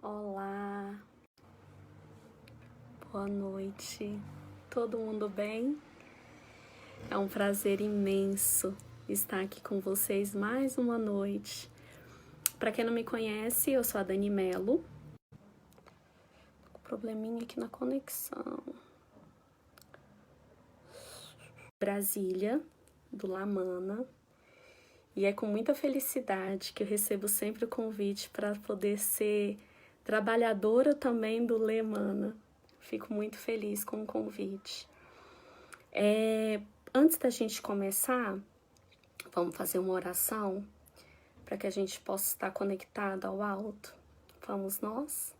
Olá, boa noite, todo mundo bem? É um prazer imenso estar aqui com vocês mais uma noite. Para quem não me conhece, eu sou a Dani Melo. Tô com probleminha aqui na conexão. Brasília, do Lamana. E é com muita felicidade que eu recebo sempre o convite para poder ser trabalhadora também do Lemana. Fico muito feliz com o convite. Antes da gente começar, vamos fazer uma oração para que a gente possa estar conectado ao alto. Vamos nós?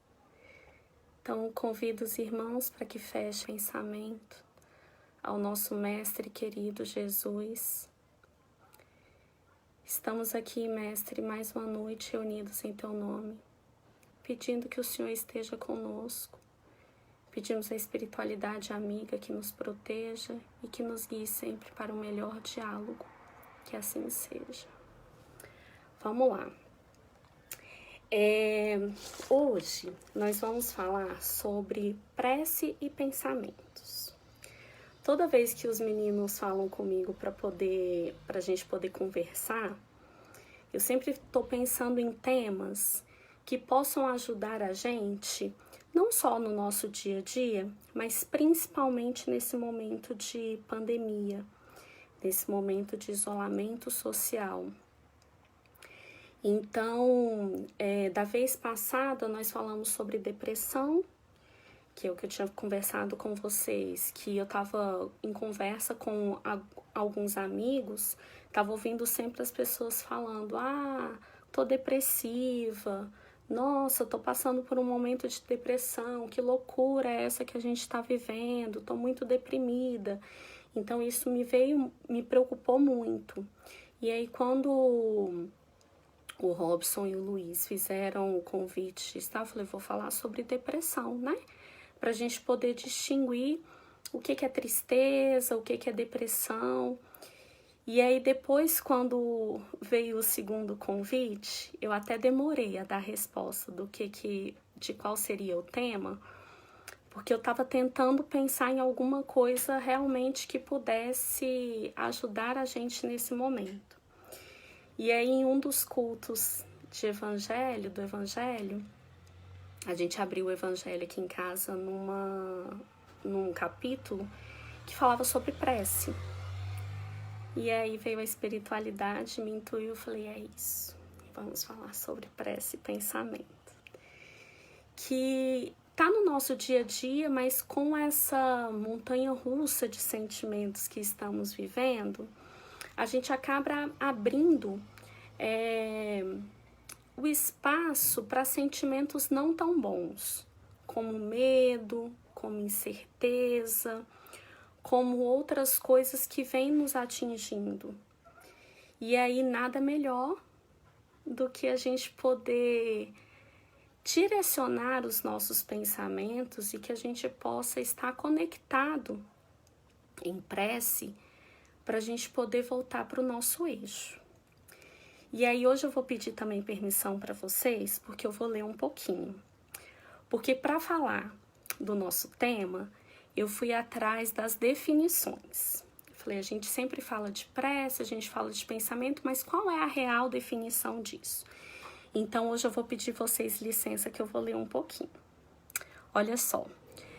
Então, convido os irmãos para que fechem o pensamento ao nosso Mestre querido Jesus. Estamos aqui, Mestre, mais uma noite reunidos em Teu nome, pedindo que o Senhor esteja conosco. Pedimos a espiritualidade amiga que nos proteja e que nos guie sempre para o melhor diálogo. Que assim seja. Vamos lá. Hoje nós vamos falar sobre prece e pensamentos. Toda vez que os meninos falam comigo para a gente poder conversar, eu sempre estou pensando em temas que possam ajudar a gente, não só no nosso dia a dia, mas principalmente nesse momento de pandemia, nesse momento de isolamento social. Então, da vez passada nós falamos sobre depressão, que é o que eu tinha conversado com vocês, que eu estava em conversa com alguns amigos, estava ouvindo sempre as pessoas falando, tô depressiva, nossa, tô passando por um momento de depressão, que loucura é essa que a gente está vivendo, tô muito deprimida. Então isso me preocupou muito. E aí quando o Robson e o Luiz fizeram o convite, eu falei, vou falar sobre depressão, né? Pra gente poder distinguir o que é tristeza, o que é depressão. E aí depois, quando veio o segundo convite, eu até demorei a dar a resposta de qual seria o tema, porque eu estava tentando pensar em alguma coisa realmente que pudesse ajudar a gente nesse momento. E aí em um dos cultos do evangelho, a gente abriu o evangelho aqui em casa num capítulo que falava sobre prece. E aí veio a espiritualidade, me intuiu, eu falei, é isso. Vamos falar sobre prece e pensamento. Que tá no nosso dia a dia, mas com essa montanha russa de sentimentos que estamos vivendo, a gente acaba abrindo o espaço para sentimentos não tão bons, como medo, como incerteza, como outras coisas que vêm nos atingindo. E aí nada melhor do que a gente poder direcionar os nossos pensamentos e que a gente possa estar conectado em prece para a gente poder voltar para o nosso eixo. E aí hoje eu vou pedir também permissão para vocês, porque eu vou ler um pouquinho. Porque para falar do nosso tema, eu fui atrás das definições. Falei, a gente sempre fala de prece, a gente fala de pensamento, mas qual é a real definição disso? Então, hoje eu vou pedir vocês licença que eu vou ler um pouquinho. Olha só,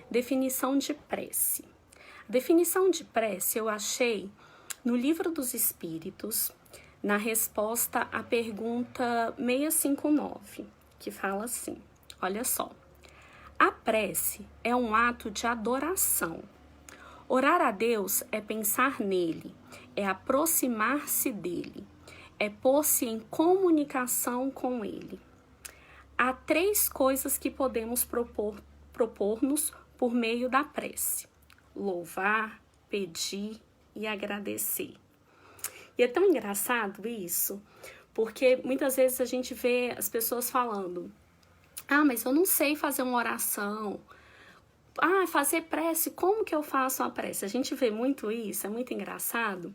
definição de prece. A definição de prece eu achei no Livro dos Espíritos, na resposta à pergunta 659, que fala assim, olha só. A prece é um ato de adoração. Orar a Deus é pensar nele, é aproximar-se dele, é pôr-se em comunicação com ele. Há 3 coisas que podemos propor-nos por meio da prece: louvar, pedir e agradecer. E é tão engraçado isso, porque muitas vezes a gente vê as pessoas falando, mas eu não sei fazer uma oração. Fazer prece, como que eu faço a prece? A gente vê muito isso, é muito engraçado,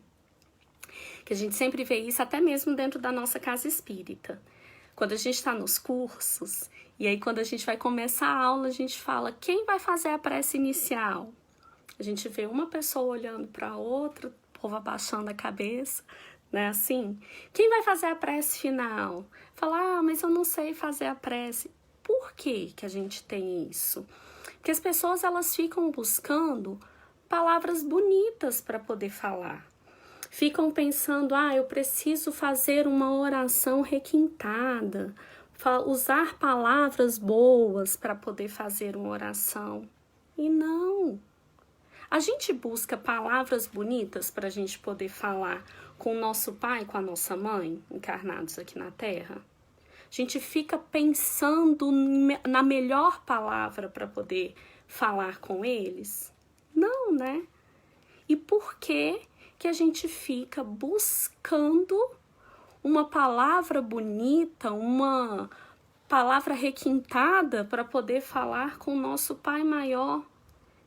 que a gente sempre vê isso até mesmo dentro da nossa casa espírita. Quando a gente está nos cursos, e aí quando a gente vai começar a aula, a gente fala, quem vai fazer a prece inicial? A gente vê uma pessoa olhando para outra, o povo abaixando a cabeça, né, assim. Quem vai fazer a prece final? Fala, mas eu não sei fazer a prece. Por que que a gente tem isso? Porque as pessoas, elas ficam buscando palavras bonitas para poder falar. Ficam pensando, eu preciso fazer uma oração requintada, usar palavras boas para poder fazer uma oração. E não. A gente busca palavras bonitas para a gente poder falar com o nosso pai, com a nossa mãe, encarnados aqui na Terra. A gente fica pensando na melhor palavra para poder falar com eles? Não, né? E por que que a gente fica buscando uma palavra bonita, uma palavra requintada para poder falar com o nosso Pai Maior,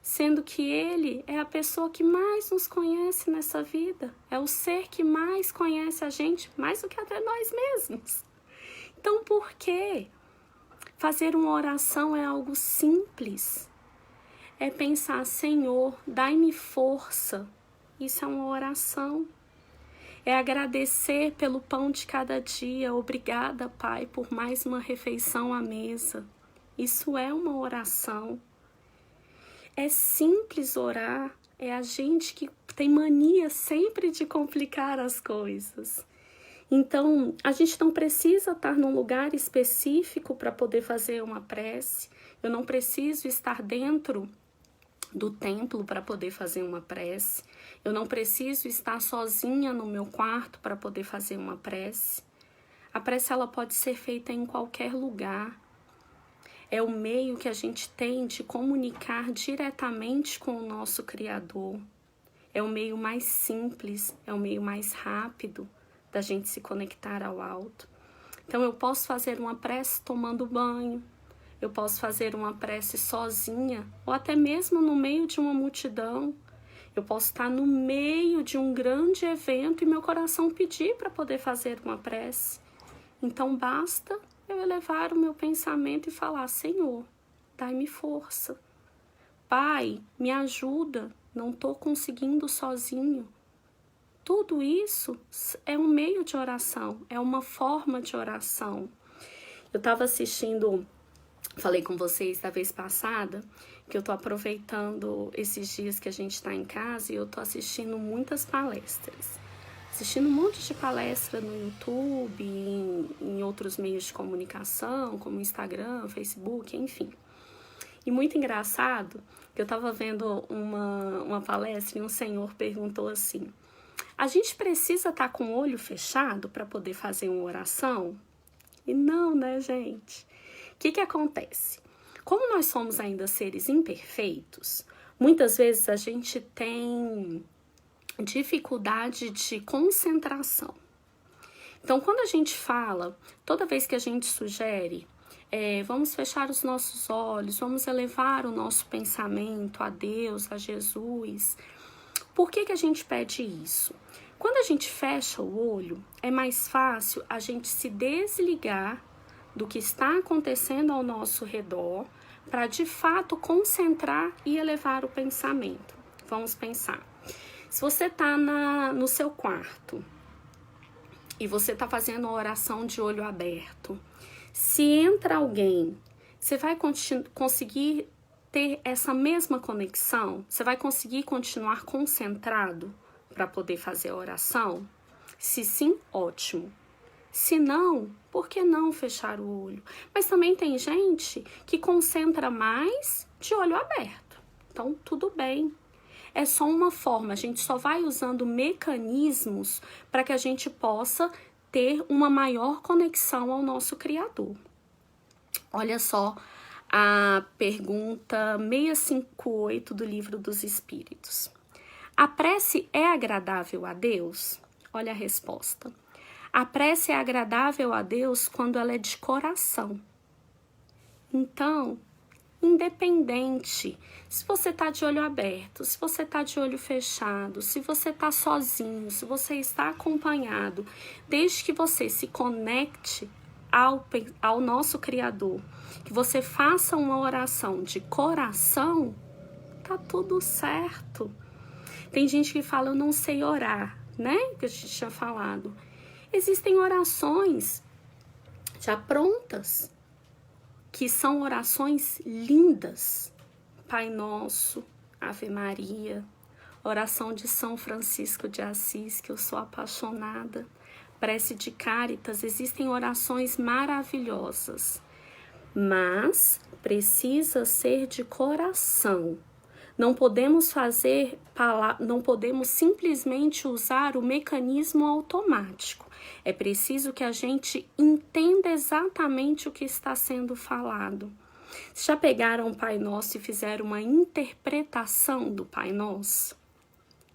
sendo que Ele é a pessoa que mais nos conhece nessa vida, é o ser que mais conhece a gente, mais do que até nós mesmos. Então, por quê? Fazer uma oração é algo simples. É pensar, Senhor, dai-me força. Isso é uma oração. É agradecer pelo pão de cada dia. Obrigada, Pai, por mais uma refeição à mesa. Isso é uma oração. É simples orar. É a gente que tem mania sempre de complicar as coisas. Então, a gente não precisa estar num lugar específico para poder fazer uma prece. Eu não preciso estar dentro do templo para poder fazer uma prece. Eu não preciso estar sozinha no meu quarto para poder fazer uma prece. A prece, ela pode ser feita em qualquer lugar. É o meio que a gente tem de comunicar diretamente com o nosso Criador. É o meio mais simples, é o meio mais rápido da gente se conectar ao alto. Então, eu posso fazer uma prece tomando banho, eu posso fazer uma prece sozinha, ou até mesmo no meio de uma multidão. Eu posso estar no meio de um grande evento e meu coração pedir para poder fazer uma prece. Então, basta eu elevar o meu pensamento e falar, Senhor, dai-me força. Pai, me ajuda, não estou conseguindo sozinho. Tudo isso é um meio de oração, é uma forma de oração. Eu estava assistindo, falei com vocês da vez passada, que eu estou aproveitando esses dias que a gente está em casa e eu estou assistindo muitas palestras. Assistindo um monte de palestra no YouTube, em outros meios de comunicação, como Instagram, Facebook, enfim. E muito engraçado, que eu estava vendo uma palestra e um senhor perguntou assim, a gente precisa estar com o olho fechado para poder fazer uma oração? E não, né, gente? O que acontece? Como nós somos ainda seres imperfeitos, muitas vezes a gente tem dificuldade de concentração. Então, quando a gente fala, toda vez que a gente sugere, vamos fechar os nossos olhos, vamos elevar o nosso pensamento a Deus, a Jesus. Por que a gente pede isso? Quando a gente fecha o olho, é mais fácil a gente se desligar do que está acontecendo ao nosso redor para, de fato, concentrar e elevar o pensamento. Vamos pensar. Se você está no seu quarto e você está fazendo uma oração de olho aberto, se entra alguém, você vai conseguir ter essa mesma conexão? Você vai conseguir continuar concentrado para poder fazer a oração? Se sim, ótimo. Se não, por que não fechar o olho? Mas também tem gente que concentra mais de olho aberto. Então, tudo bem. É só uma forma, a gente só vai usando mecanismos para que a gente possa ter uma maior conexão ao nosso Criador. Olha só a pergunta 658 do Livro dos Espíritos. A prece é agradável a Deus? Olha a resposta. A prece é agradável a Deus quando ela é de coração. Então, independente se você está de olho aberto, se você está de olho fechado, se você está sozinho, se você está acompanhado, desde que você se conecte ao nosso Criador, que você faça uma oração de coração, tá tudo certo. Tem gente que fala, eu não sei orar, né? Que a gente tinha falado. Existem orações já prontas, que são orações lindas. Pai Nosso, Ave Maria, oração de São Francisco de Assis, que eu sou apaixonada, prece de Cáritas, existem orações maravilhosas, mas precisa ser de coração. Não podemos não podemos simplesmente usar o mecanismo automático. É preciso que a gente entenda exatamente o que está sendo falado. Vocês já pegaram o Pai Nosso e fizeram uma interpretação do Pai Nosso?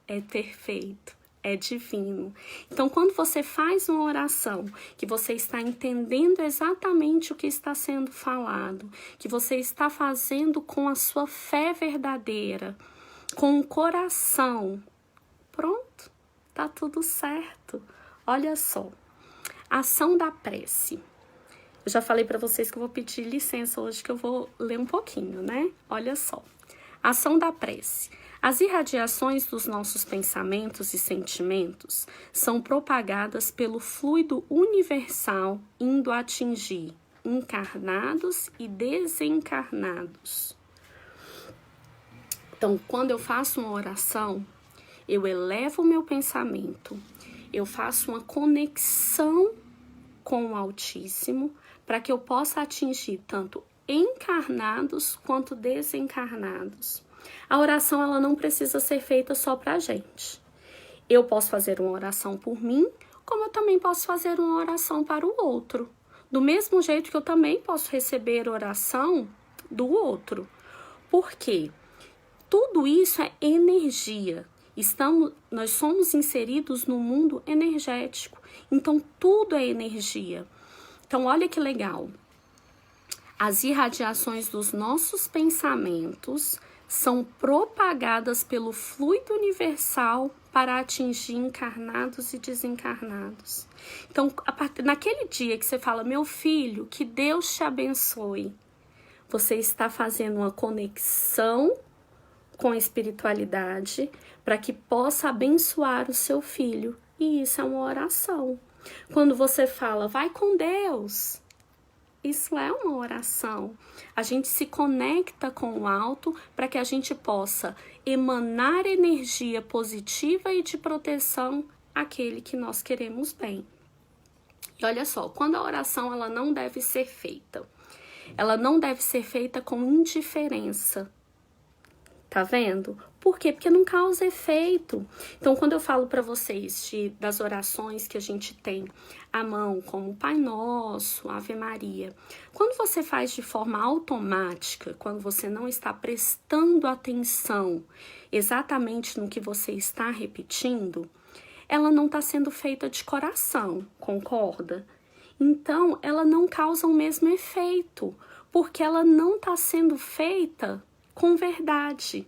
É perfeito, é divino. Então, quando você faz uma oração, que você está entendendo exatamente o que está sendo falado, que você está fazendo com a sua fé verdadeira, com o coração, pronto, tá tudo certo. Olha só, ação da prece. Eu já falei para vocês que eu vou pedir licença hoje, que eu vou ler um pouquinho, né? Olha só. Ação da prece. As irradiações dos nossos pensamentos e sentimentos são propagadas pelo fluido universal, indo atingir encarnados e desencarnados. Então, quando eu faço uma oração, eu elevo o meu pensamento, eu faço uma conexão com o Altíssimo, para que eu possa atingir tanto encarnados quanto desencarnados. A oração, ela não precisa ser feita só para a gente. Eu posso fazer uma oração por mim, como eu também posso fazer uma oração para o outro. Do mesmo jeito que eu também posso receber oração do outro. Por quê? Tudo isso é energia. Nós somos inseridos no mundo energético. Então, tudo é energia. Então, olha que legal. As irradiações dos nossos pensamentos são propagadas pelo fluido universal para atingir encarnados e desencarnados. Então, naquele dia que você fala, meu filho, que Deus te abençoe, você está fazendo uma conexão com a espiritualidade para que possa abençoar o seu filho. E isso é uma oração. Quando você fala, vai com Deus, isso é uma oração. A gente se conecta com o alto para que a gente possa emanar energia positiva e de proteção àquele que nós queremos bem. E olha só, quando a oração ela não deve ser feita, ela não deve ser feita com indiferença. Tá vendo? Por quê? Porque não causa efeito. Então, quando eu falo para vocês das orações que a gente tem à mão, como Pai Nosso, Ave Maria, quando você faz de forma automática, quando você não está prestando atenção exatamente no que você está repetindo, ela não está sendo feita de coração, concorda? Então, ela não causa o mesmo efeito, porque ela não está sendo feita com verdade.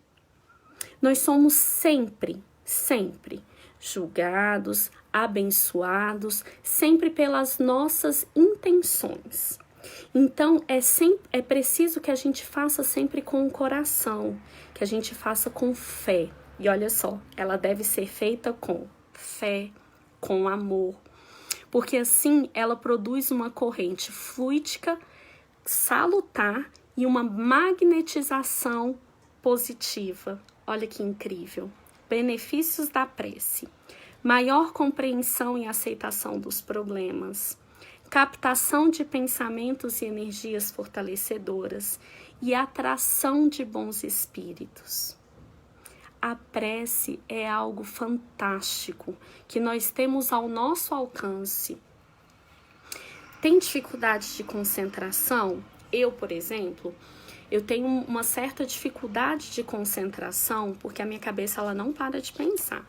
Nós somos sempre julgados, abençoados, sempre pelas nossas intenções. Então, é preciso que a gente faça sempre com o coração, que a gente faça com fé. E olha só, ela deve ser feita com fé, com amor, porque assim ela produz uma corrente fluídica salutar e uma magnetização positiva. Olha que incrível. Benefícios da prece. Maior compreensão e aceitação dos problemas. Captação de pensamentos e energias fortalecedoras e atração de bons espíritos. A prece é algo fantástico que nós temos ao nosso alcance. Tem dificuldade de concentração? Eu, por exemplo, eu tenho uma certa dificuldade de concentração porque a minha cabeça ela não para de pensar.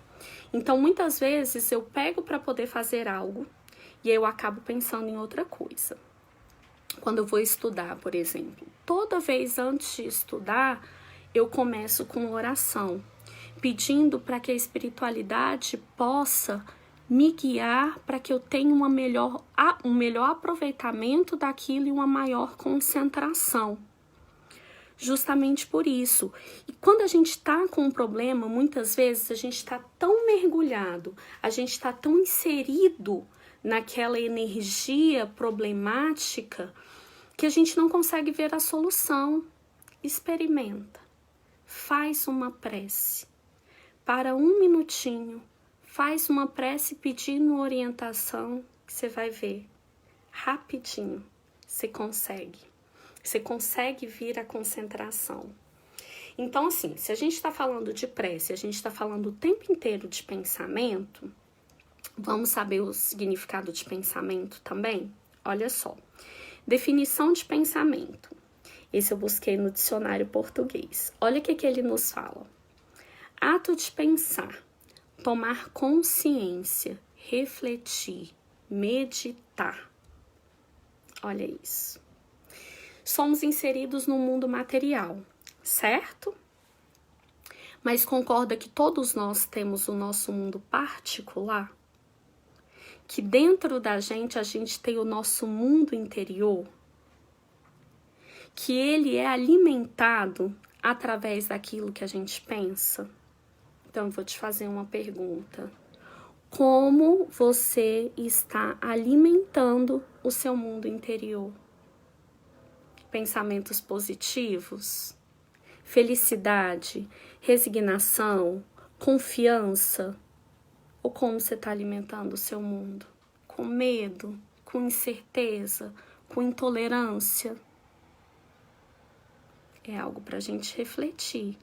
Então, muitas vezes eu pego para poder fazer algo e eu acabo pensando em outra coisa. Quando eu vou estudar, por exemplo, toda vez antes de estudar, eu começo com oração, pedindo para que a espiritualidade possa me guiar para que eu tenha um melhor aproveitamento daquilo e uma maior concentração. Justamente por isso. E quando a gente está com um problema, muitas vezes a gente está tão mergulhado, a gente está tão inserido naquela energia problemática que a gente não consegue ver a solução. Experimenta. Faz uma prece. Para 1 minutinho, faz uma prece pedindo orientação, que você vai ver. Rapidinho, você consegue. Você consegue vir à concentração. Então, assim, se a gente está falando de prece, a gente está falando o tempo inteiro de pensamento, vamos saber o significado de pensamento também? Olha só. Definição de pensamento. Esse eu busquei no dicionário português. Olha o que ele nos fala. Ato de pensar, tomar consciência, refletir, meditar. Olha isso. Somos inseridos no mundo material, certo? Mas concorda que todos nós temos o nosso mundo particular? Que dentro da gente a gente tem o nosso mundo interior? Que ele é alimentado através daquilo que a gente pensa? Então, eu vou te fazer uma pergunta. Como você está alimentando o seu mundo interior? Pensamentos positivos, felicidade, resignação, confiança? Ou como você está alimentando o seu mundo? Com medo, com incerteza, com intolerância? É algo para a gente refletir.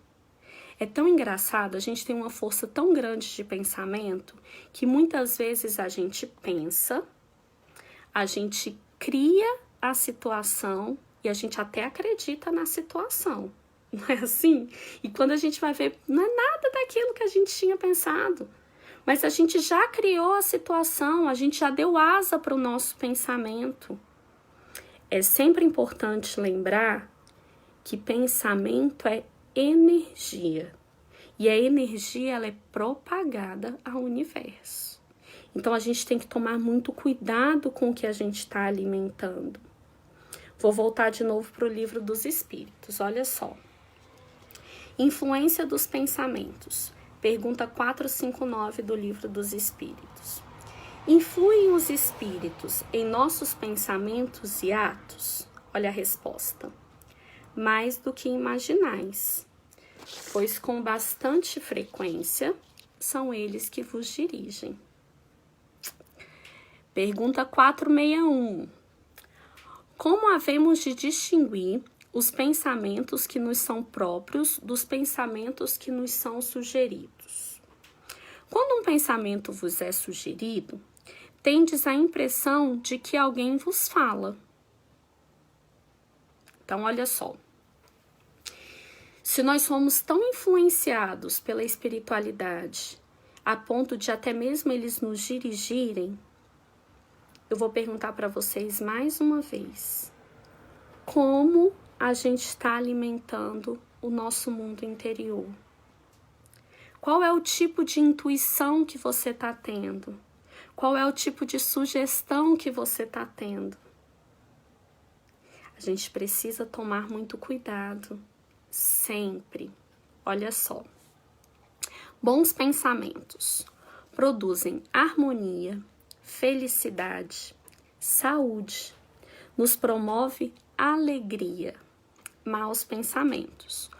É tão engraçado, a gente tem uma força tão grande de pensamento que muitas vezes a gente pensa, a gente cria a situação e a gente até acredita na situação, não é assim? E quando a gente vai ver, não é nada daquilo que a gente tinha pensado, mas a gente já criou a situação, a gente já deu asa para o nosso pensamento. É sempre importante lembrar que pensamento é energia. E a energia ela é propagada ao universo. Então a gente tem que tomar muito cuidado com o que a gente está alimentando. Vou voltar de novo para o Livro dos Espíritos, olha só. Influência dos pensamentos. Pergunta 459 do Livro dos Espíritos. Influem os espíritos em nossos pensamentos e atos? Olha a resposta. Mais do que imaginais, pois com bastante frequência são eles que vos dirigem. Pergunta 461. Como havemos de distinguir os pensamentos que nos são próprios dos pensamentos que nos são sugeridos? Quando um pensamento vos é sugerido, tendes a impressão de que alguém vos fala. Então, olha só. Se nós somos tão influenciados pela espiritualidade, a ponto de até mesmo eles nos dirigirem, eu vou perguntar para vocês mais uma vez. Como a gente está alimentando o nosso mundo interior? Qual é o tipo de intuição que você está tendo? Qual é o tipo de sugestão que você está tendo? A gente precisa tomar muito cuidado, sempre. Olha só. Bons pensamentos produzem harmonia, felicidade, saúde, nos promove alegria. Maus pensamentos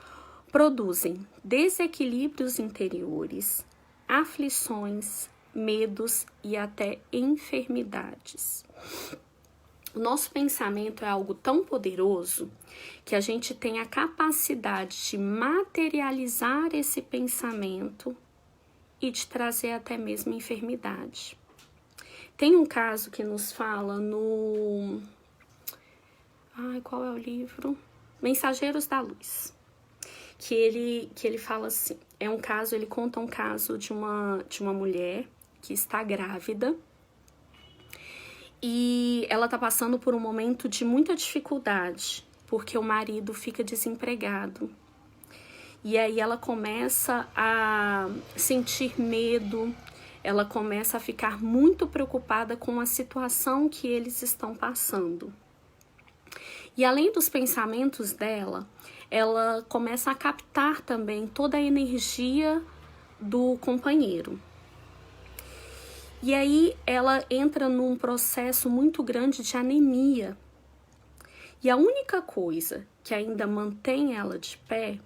produzem desequilíbrios interiores, aflições, medos e até enfermidades. O nosso pensamento é algo tão poderoso que a gente tem a capacidade de materializar esse pensamento e de trazer até mesmo enfermidade. Tem um caso que nos fala no... qual é o livro? Mensageiros da Luz. Que ele fala assim, ele conta um caso de uma mulher que está grávida e ela está passando por um momento de muita dificuldade, porque o marido fica desempregado. E aí ela começa a sentir medo, ela começa a ficar muito preocupada com a situação que eles estão passando. E além dos pensamentos dela, ela começa a captar também toda a energia do companheiro. E aí ela entra num processo muito grande de anemia. E a única coisa que ainda mantém ela de pé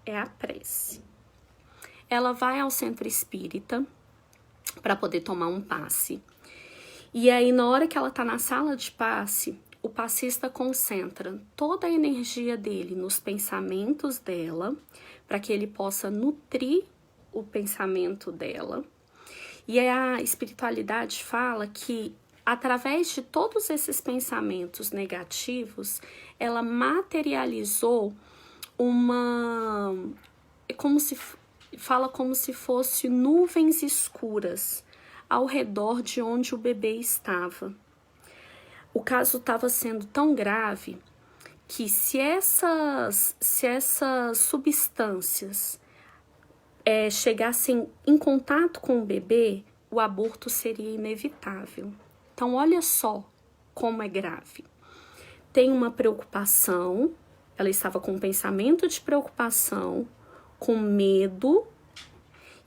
é a prece. Ela vai ao centro espírita para poder tomar um passe. E aí, na hora que ela está na sala de passe, o passista concentra toda a energia dele nos pensamentos dela, para que ele possa nutrir o pensamento dela. E a espiritualidade fala que, através de todos esses pensamentos negativos, ela materializou como se fosse nuvens escuras ao redor de onde o bebê estava. O caso estava sendo tão grave que se essas substâncias chegassem em contato com o bebê, o aborto seria inevitável. Então, olha só como é grave. Tem uma preocupação, ela estava com um pensamento de preocupação, com medo,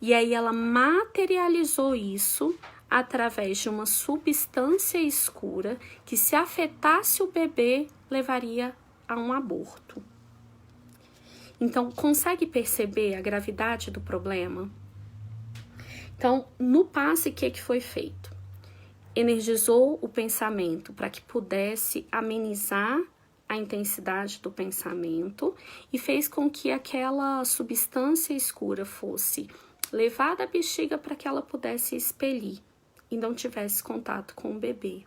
e aí ela materializou isso através de uma substância escura que, se afetasse o bebê, levaria a um aborto. Então, consegue perceber a gravidade do problema? Então, no passe, o que foi feito? Energizou o pensamento para que pudesse amenizar a intensidade do pensamento e fez com que aquela substância escura fosse levada à bexiga para que ela pudesse expelir e não tivesse contato com o bebê.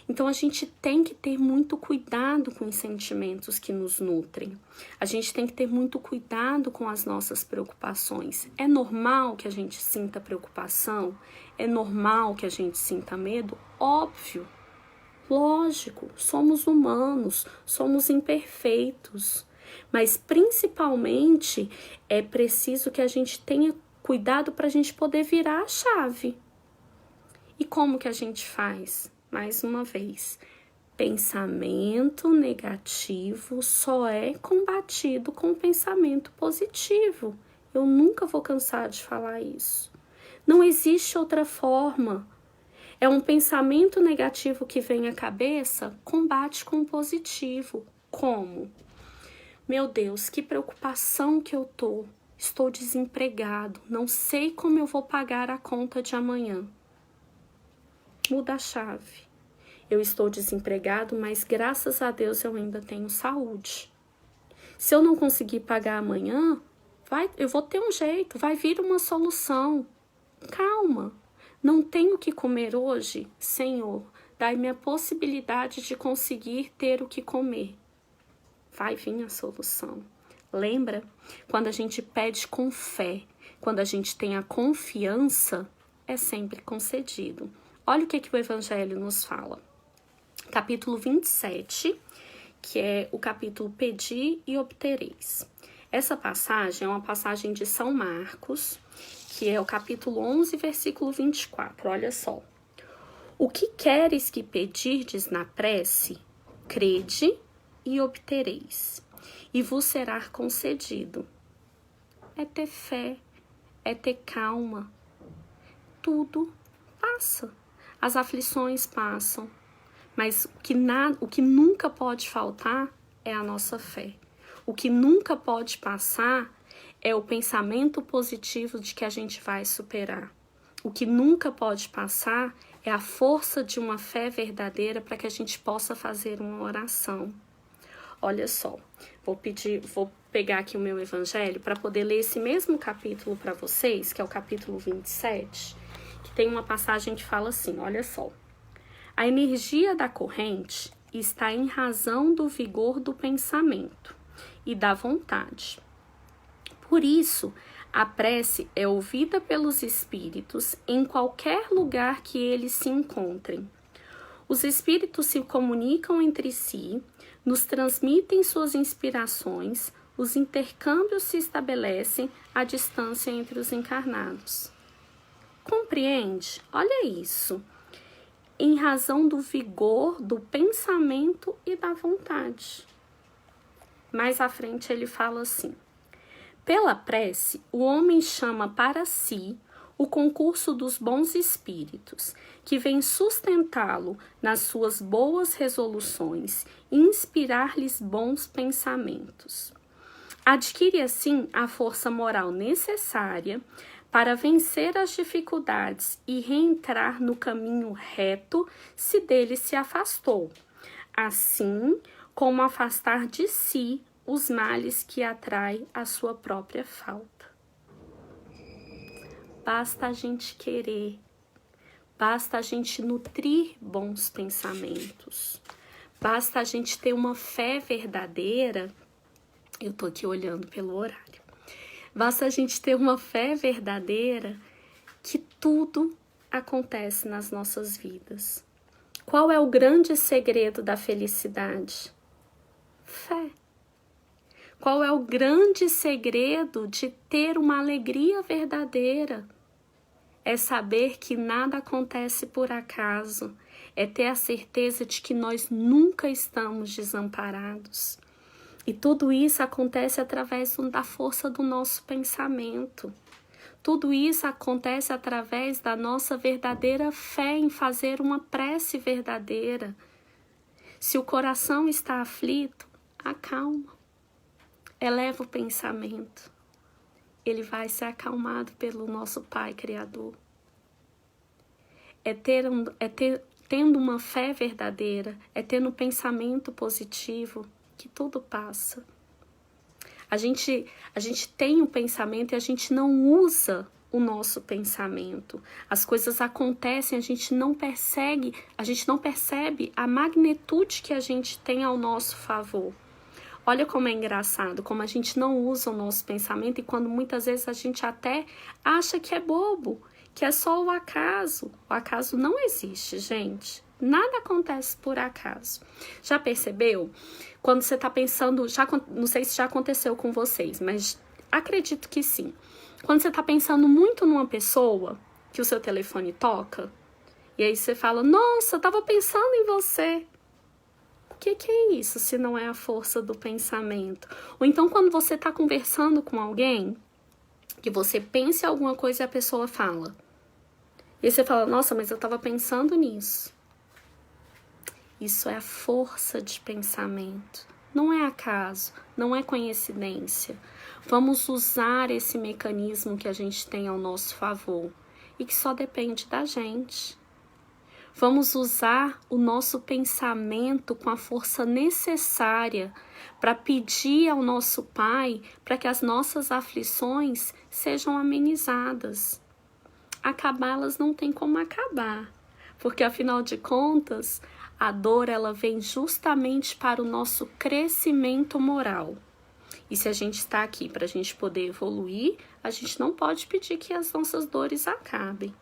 Então, a gente tem que ter muito cuidado com os sentimentos que nos nutrem. A gente tem que ter muito cuidado com as nossas preocupações. É normal que a gente sinta preocupação? É normal que a gente sinta medo? Óbvio. Lógico, somos humanos, somos imperfeitos. Mas, principalmente, é preciso que a gente tenha cuidado para a gente poder virar a chave. E como que a gente faz? Mais uma vez, pensamento negativo só é combatido com pensamento positivo. Eu nunca vou cansar de falar isso. Não existe outra forma. É um pensamento negativo que vem à cabeça, combate com positivo. Como? Meu Deus, que preocupação que eu tô. Estou desempregado, não sei como eu vou pagar a conta de amanhã. Muda a chave. Eu estou desempregado, mas graças a Deus eu ainda tenho saúde. Se eu não conseguir pagar amanhã, eu vou ter um jeito, vai vir uma solução. Calma, não tenho o que comer hoje? Senhor, dai-me a possibilidade de conseguir ter o que comer. Vai vir a solução. Lembra? Quando a gente pede com fé, quando a gente tem a confiança, é sempre concedido. Olha o que o Evangelho nos fala. Capítulo 27, que é o capítulo Pedi e Obtereis. Essa passagem é uma passagem de São Marcos, que é o capítulo 11, versículo 24. Olha só. O que queres que pedirdes na prece, crede e obtereis, e vos será concedido. É ter fé, é ter calma. Tudo passa. As aflições passam, mas o que nunca pode faltar é a nossa fé. O que nunca pode passar é o pensamento positivo de que a gente vai superar. O que nunca pode passar é a força de uma fé verdadeira para que a gente possa fazer uma oração. Olha só, vou pegar aqui o meu evangelho para poder ler esse mesmo capítulo para vocês, que é o capítulo 27, que tem uma passagem que fala assim, olha só. A energia da corrente está em razão do vigor do pensamento e da vontade. Por isso, a prece é ouvida pelos espíritos em qualquer lugar que eles se encontrem. Os espíritos se comunicam entre si, nos transmitem suas inspirações, os intercâmbios se estabelecem à distância entre os encarnados. Compreende? Olha isso. Em razão do vigor do pensamento e da vontade. Mais à frente ele fala assim: pela prece, o homem chama para si o concurso dos bons espíritos, que vem sustentá-lo nas suas boas resoluções e inspirar-lhes bons pensamentos. Adquire assim a força moral necessária para vencer as dificuldades e reentrar no caminho reto se dele se afastou, assim como afastar de si os males que atrai a sua própria falta. Basta a gente querer, basta a gente nutrir bons pensamentos, basta a gente ter uma fé verdadeira. Eu tô aqui olhando pelo horário. Basta a gente ter uma fé verdadeira que tudo acontece nas nossas vidas. Qual é o grande segredo da felicidade? Fé. Qual é o grande segredo de ter uma alegria verdadeira? É saber que nada acontece por acaso. É ter a certeza de que nós nunca estamos desamparados. E tudo isso acontece através da força do nosso pensamento. Tudo isso acontece através da nossa verdadeira fé em fazer uma prece verdadeira. Se o coração está aflito, acalma. Eleva o pensamento. Ele vai ser acalmado pelo nosso Pai Criador. Tendo uma fé verdadeira, é tendo um pensamento positivo, que tudo passa. A gente tem um pensamento e a gente não usa o nosso pensamento. As coisas acontecem, a gente não percebe a magnitude que a gente tem ao nosso favor. Olha como é engraçado, como a gente não usa o nosso pensamento e quando muitas vezes a gente até acha que é bobo, que é só o acaso. O acaso não existe, gente. Nada acontece por acaso. Já percebeu? Quando você está pensando, não sei se já aconteceu com vocês, mas acredito que sim. Quando você está pensando muito numa pessoa, que o seu telefone toca, e aí você fala, nossa, eu estava pensando em você. O que é isso, se não é a força do pensamento? Ou então quando você está conversando com alguém, que você pensa em alguma coisa e a pessoa fala. E aí você fala, nossa, mas eu estava pensando nisso. Isso é a força de pensamento. Não é acaso, não é coincidência. Vamos usar esse mecanismo que a gente tem ao nosso favor e que só depende da gente. Vamos usar o nosso pensamento com a força necessária para pedir ao nosso Pai para que as nossas aflições sejam amenizadas. Acabá-las não tem como acabar, porque afinal de contas, a dor ela vem justamente para o nosso crescimento moral. E se a gente está aqui para a gente poder evoluir, a gente não pode pedir que as nossas dores acabem.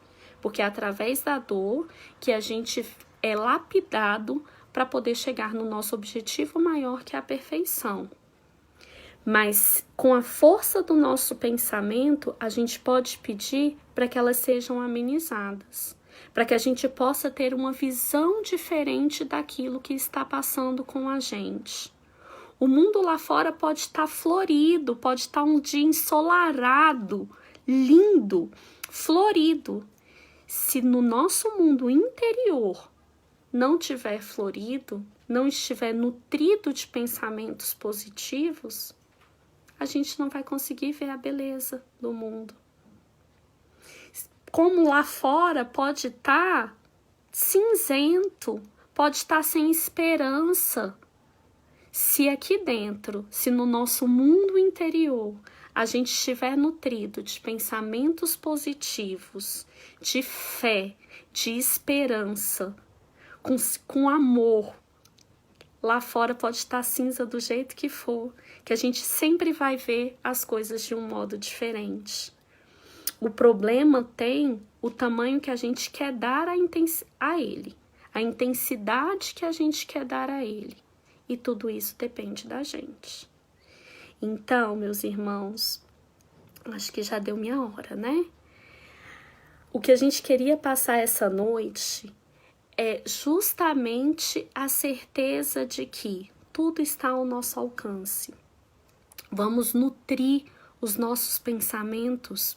Porque é através da dor que a gente é lapidado para poder chegar no nosso objetivo maior, que é a perfeição. Mas com a força do nosso pensamento, a gente pode pedir para que elas sejam amenizadas. Para que a gente possa ter uma visão diferente daquilo que está passando com a gente. O mundo lá fora pode estar florido, pode estar um dia ensolarado, lindo, florido. Se no nosso mundo interior não tiver florido, não estiver nutrido de pensamentos positivos, a gente não vai conseguir ver a beleza do mundo. Como lá fora pode estar cinzento, pode estar sem esperança. Se aqui dentro, se no nosso mundo interior, a gente estiver nutrido de pensamentos positivos, de fé, de esperança, com amor, lá fora pode estar cinza do jeito que for, que a gente sempre vai ver as coisas de um modo diferente. O problema tem o tamanho que a gente quer dar a ele, a intensidade que a gente quer dar a ele. E tudo isso depende da gente. Então, meus irmãos, acho que já deu minha hora, né? o que a gente queria passar essa noite é justamente a certeza de que tudo está ao nosso alcance. Vamos nutrir os nossos pensamentos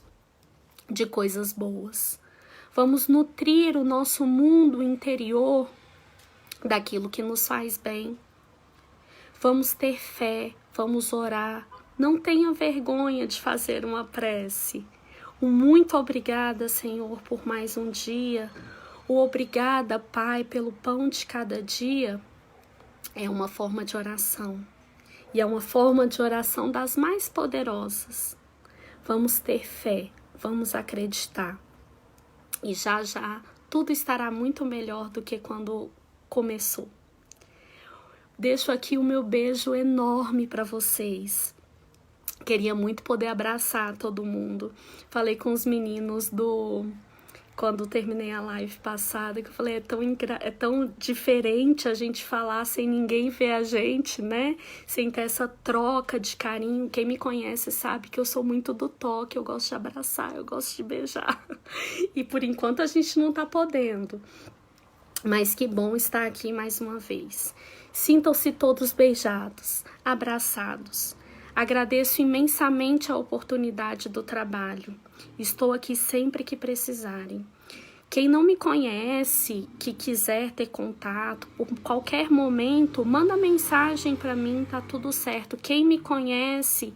de coisas boas. Vamos nutrir o nosso mundo interior daquilo que nos faz bem. Vamos ter fé, vamos orar. Não tenha vergonha de fazer uma prece. O muito obrigada, Senhor, por mais um dia. O obrigada, Pai, pelo pão de cada dia é uma forma de oração. E é uma forma de oração das mais poderosas. Vamos ter fé, vamos acreditar. E já já tudo estará muito melhor do que quando começou. Deixo aqui o meu beijo enorme para vocês. Queria muito poder abraçar todo mundo. Falei com os meninos quando terminei a live passada, que eu falei, é tão diferente a gente falar sem ninguém ver a gente, né? Sem ter essa troca de carinho. Quem me conhece sabe que eu sou muito do toque, eu gosto de abraçar, eu gosto de beijar. E por enquanto a gente não tá podendo. Mas que bom estar aqui mais uma vez. Sintam-se todos beijados, abraçados. Agradeço imensamente a oportunidade do trabalho. Estou aqui sempre que precisarem. Quem não me conhece, que quiser ter contato, por qualquer momento, manda mensagem para mim, tá tudo certo. Quem me conhece,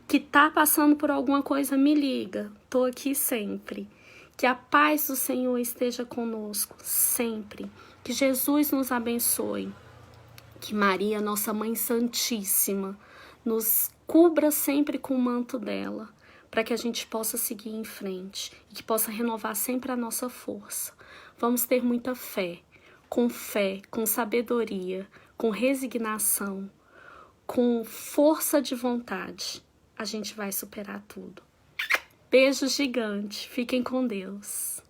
que tá passando por alguma coisa, me liga. Tô aqui sempre. Que a paz do Senhor esteja conosco sempre. Que Jesus nos abençoe. Que Maria, nossa Mãe Santíssima, nos cubra sempre com o manto dela, para que a gente possa seguir em frente e que possa renovar sempre a nossa força. Vamos ter muita fé, com sabedoria, com resignação, com força de vontade. A gente vai superar tudo. Beijo gigante, fiquem com Deus.